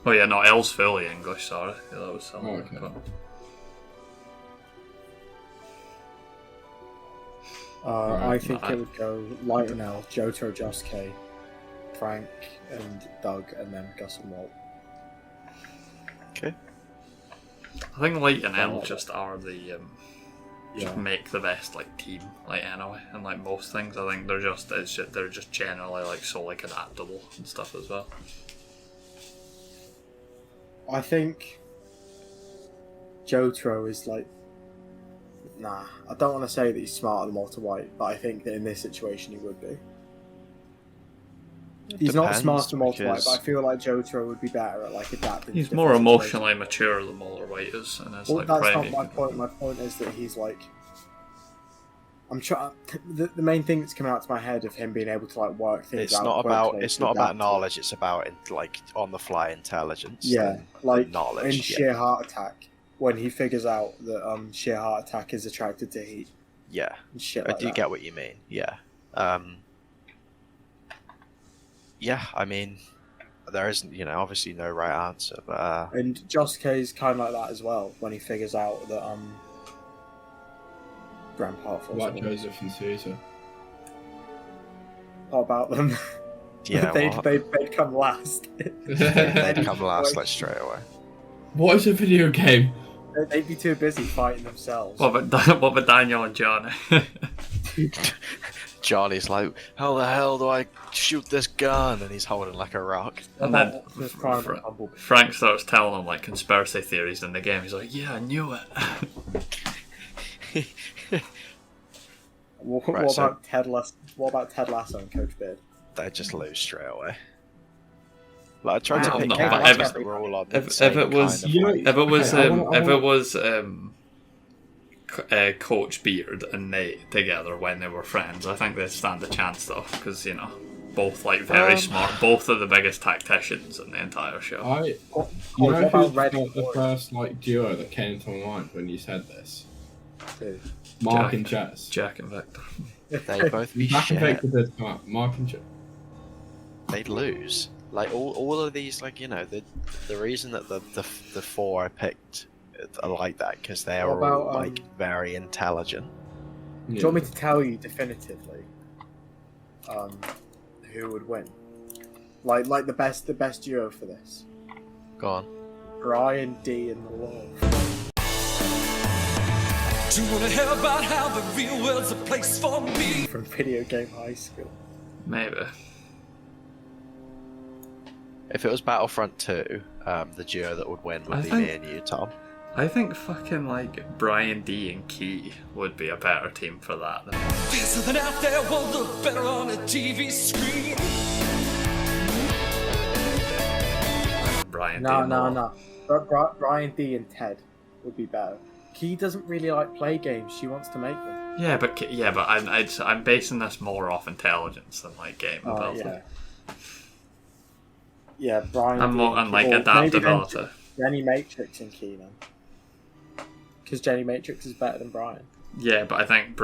Oh yeah, no, L's fully English. Sorry, yeah, that was something. Oh, okay. I Right. think it would go Light and L, Jotaro, Josuke, Frank, and Doug, and then Gus and Walt. Okay. I think Light and L just are the Yeah. just make the best like team like anyway, and like most things. I think they're just generally like so like adaptable and stuff as well. I think Jotaro is like, nah. I don't want to say that he's smarter than Walter White, but I think that in this situation he would be. He's not Depends, smarter than Walter White, because- but I feel like Jotaro would be better at like adapting. He's to more different emotionally situations. mature than Walter White is, and it's Well, like that's not private. my point. My point is that he's like. I'm trying. The main thing that's coming out to my head of him being able to like work things It's out. not about quickly, it's not about adapt to- knowledge. It's about like on the fly intelligence. Yeah, and like knowledge. in yeah. Sheer Heart Attack, when he figures out that Sheer Heart Attack is attracted to heat Yeah, and shit I like do that. get what you mean. Yeah. Yeah, I mean, there isn't, obviously no right answer, but And Josuke's kind of like that as well when he figures out that Grandpa falls Like in love. Joseph and Caesar. What about them? yeah, they'd come last. they'd come last like straight away. What is a video game? They'd be too busy fighting themselves. What about Daniel and Johnny? Johnny's like, how the hell do I shoot this gun? And he's holding like a rock. And then Just Prime and Bumblebee. Frank starts telling him like conspiracy theories in the game. He's like, "Yeah, I knew it." What, Right, what so- about Ted Lasso? What about Ted Lasso and Coach Beard? They just lose straight away. Like I tried to Wow, pick no, characters but that were all on if the same it was- kind of You know- like- If it was Okay, I wanna- Coach Beard and Nate together when they were friends, I think they'd stand a chance though, because both like very smart, both are the biggest tacticians in the entire show. You what know about who's Red like the Boy? first like duo that came to my mind when you said this? Too. Mark Jack. and Jess. Jack and Victor. They'd both be Jack and shit. Victor did come up. Mark and Jess. They'd lose. Like all of these, like the reason that the four I picked are like that because they What are all about, like very intelligent. Do you want me to tell you definitively who would win? Like the best duo for this? Go on. Brian D and the Law. Do you wanna hear about how the real world's a place for me? From Video Game High School. Maybe. If it was Battlefront 2, the duo that would win would I be think- me and you, Tom. I think fucking like Brian D and Key would be a better team for that. There's something out there will look better on a TV screen. Brian D. No, and no, Law. no. Brian D and Ted would be better. Key doesn't really like play games. She wants to make them. Yeah, but I'm basing this more off intelligence than like game Oh, ability. yeah. Yeah, Brian. I'm D more and on like Key- or maybe then adaptability. Jenny Matrix and Key then. Because Jenny Matrix is better than Brian. Yeah, but I think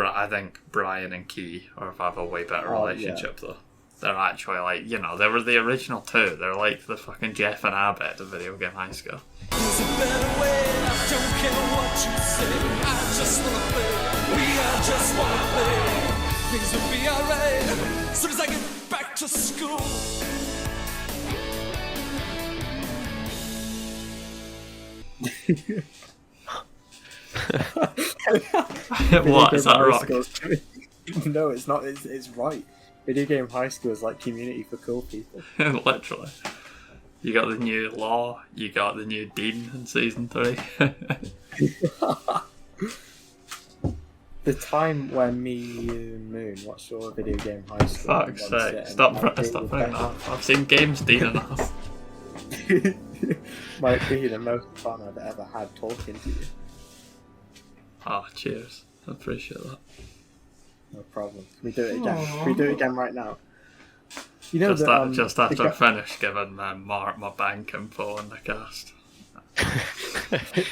Brian and Key have a way better Oh, relationship though. They're actually like they were the original two. They're like the fucking Jeff and Abed of Video Game High School. There's a better way. I don't care what you say. I just wanna play. I just wanna play. Things will be alright. Soon as I get back to school. What is that High rock? School's- No, it's not. It's right. Video Game High School is like community for cool people. Literally. You got the new Law. You got the new Dean in season 3. The time when me and Moon watched all the Video Game High School. Fuck's sake! Stop bringing that up. I've seen games Dean enough. Might be the most fun I've ever had talking to you. Oh, cheers. I appreciate that. No problem. Can we do it again? Can we do it again right now? You know Just, that, just after the I finish giving Mart my bank info in the cast.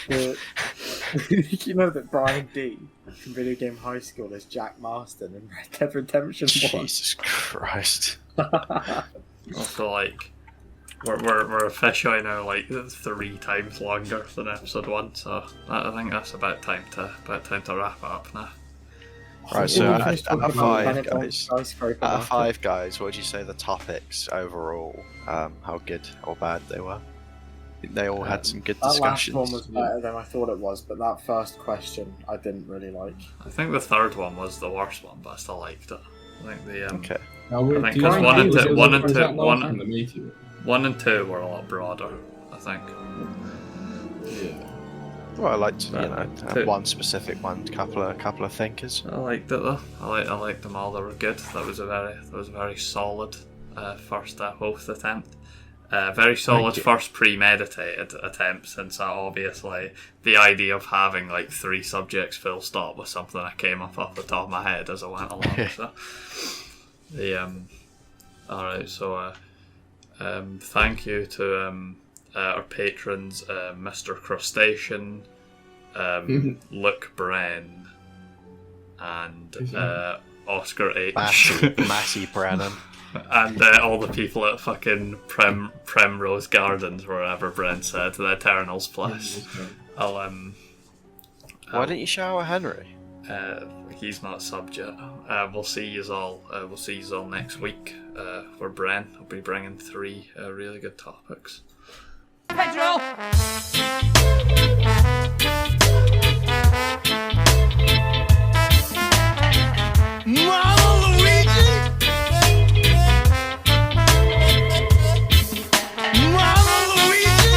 You know that Brian D from Video Game High School is Jack Marston in Red Dead Redemption 1. Jesus Christ. Also, like, we're officially now like 3 times longer than episode 1, so I think that's about time to wrap it up now. Right, so Yeah, we out finished of talking five about Benidorm guys, skyscraper out of market. 5 guys, what would you say the topics overall? How good or bad they were? They all had some good That last discussions. one was better than I thought it was, but that first question I didn't really like. I think the third one was the worst one, but I still liked it. I think the Okay. I think because one and two were a lot broader. I think. Yeah. Well, I liked Two. one specific one, couple of thinkers. I liked it though. I liked them all. They were good. That was a very solid first host attempt. Very solid Thank you. first premeditated attempt, since obviously the idea of having like 3 subjects full stop was something that came up off the top of my head as I went along. So alright, so thank you to our patrons, Mr. Crustacean, Luke Bren, and Oscar H. Massey Brennan. And all the people at fucking Primrose Gardens, wherever Brent said, the Eternals Plus. I'll Why didn't you shout out Henry? he's not sub yet. We'll see you all. We'll see you all next week. For Brent, I'll be bringing 3 really good topics. Pedro! Mama Luigi! Mama Luigi!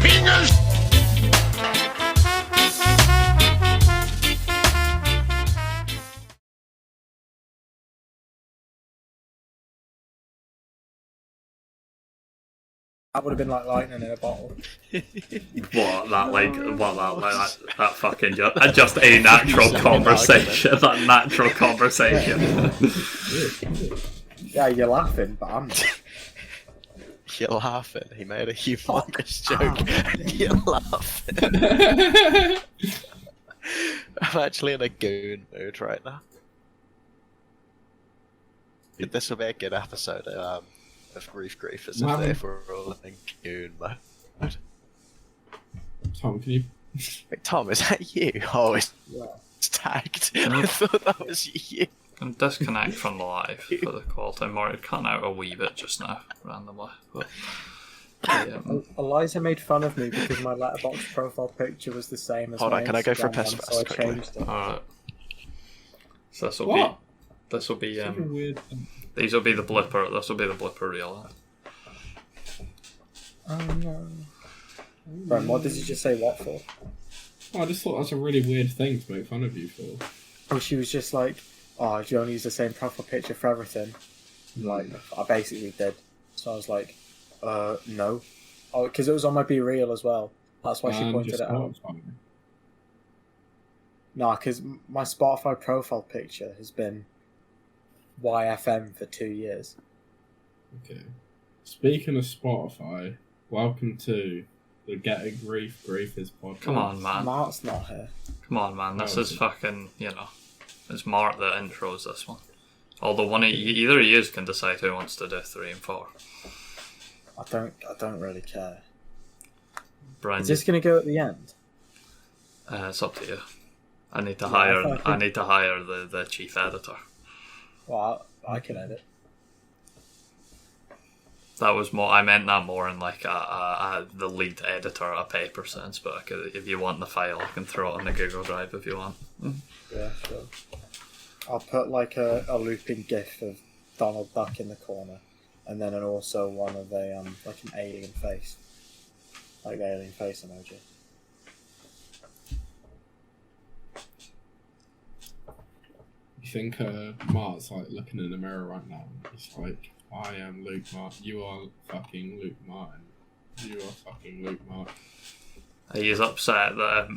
Fingers! That would have been like lightning in a bottle. That fucking just a natural conversation. That natural conversation. Yeah, you're laughing, but I'm not. You're laughing. He made a humongous joke. You're laughing. I'm actually in a goon mood right now. This will be a good episode of Grief Griefers if we're all in goon mode. Tom, can you? Wait, Tom, is that you? Oh, it's tagged. I thought that was you. Can disconnect from the live for the quality. Mart cut out a wee bit just now, randomly. But, Eliza made fun of me because my letterbox profile picture was the same as Hold my on, can I go for a Instagram piss one, first so I quickly? changed it. alright. So this will What? be Such a weird. these will be the blipper. This will be the blipper reel. Oh no. Bren, what did you just say what for? I just thought that's a really weird thing to make fun of you for. Oh, she was just like, oh, do you only use the same profile picture for everything? Like, I basically did. So I was like, no. Oh, because it was on my Be Real as well. That's why she pointed it out. Nah, because my Spotify profile picture has been YFM for 2 years. Okay. Speaking of Spotify, welcome to the Ghetto Reef Griefers podcast. Come on, man. Mart's not here. Come on, man. This Oh, is okay. fucking, it's Mart that intros this one. Although either of you can decide who wants to do 3 and 4. I don't really care. Brian, Is this going to go at the end? it's up to you. I need to Yeah, hire. I think- I need to hire the chief editor. Well, I can edit. That was more. I meant that more in like the lead editor a paper sense. But if you want the file, I can throw it on the Google Drive if you want. Yeah, sure. I'll put like a looping GIF of Donald Duck in the corner, and then also one of a like an alien face, like the alien face emoji. You think Mart's like looking in the mirror right now? He's like, I am Luke Martin. You are fucking Luke Martin. You are fucking Luke Martin. He's upset that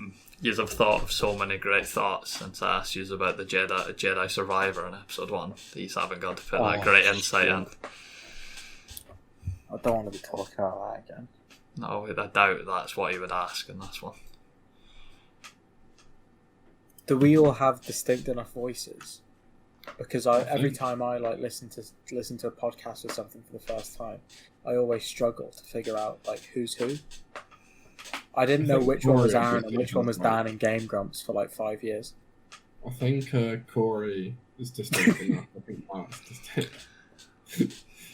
you have thought of so many great thoughts since I asked you about the Jedi Survivor in episode 1. That you haven't got to put that great insight in. I don't want to be talking about that again. No, I doubt that's what he would ask in this one. Do we all have distinct enough voices? Because every time I like listen to a podcast or something for the first time, I always struggle to figure out like who's who. I didn't know which one was Aaron and which one was Dan in Game Grumps for like 5 years. I think Corey is distinct enough. I think Mark's distinct.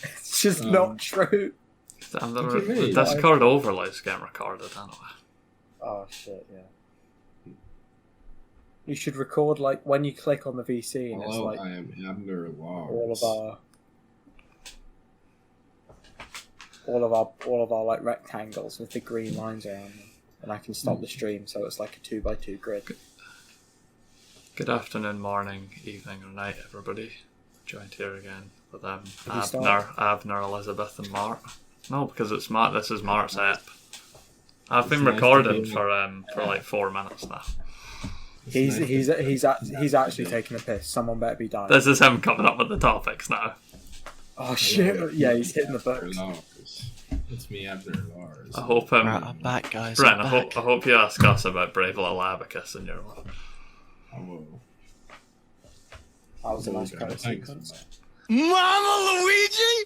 It's just not true. And What do you mean? the Discord overlays getting recorded anyway. Oh shit, yeah. You should record like when you click on the VC and it's Hello, like I am Abner all of our like rectangles with the green lines around them, and I can stop the stream so it's like a 2x2 grid. Good afternoon, morning, evening, or night, everybody. Joined here again with Did we start? Abner, Elizabeth, and Mart. No, because it's Mart. This is Mart's app. I've been It's nice to recording be- for like 4 minutes now. He's actually taking a piss. Someone better be dying. This is him coming up with the topics now. Oh shit! Yeah, he's hitting the books. It's me, Abner Lars. I hope Right, I'm back, guys. Brent, I'm I back. hope you ask us about Brave Little Abacus in your one. I will. That was a nice Okay, credit thanks. sequence. Mama Luigi!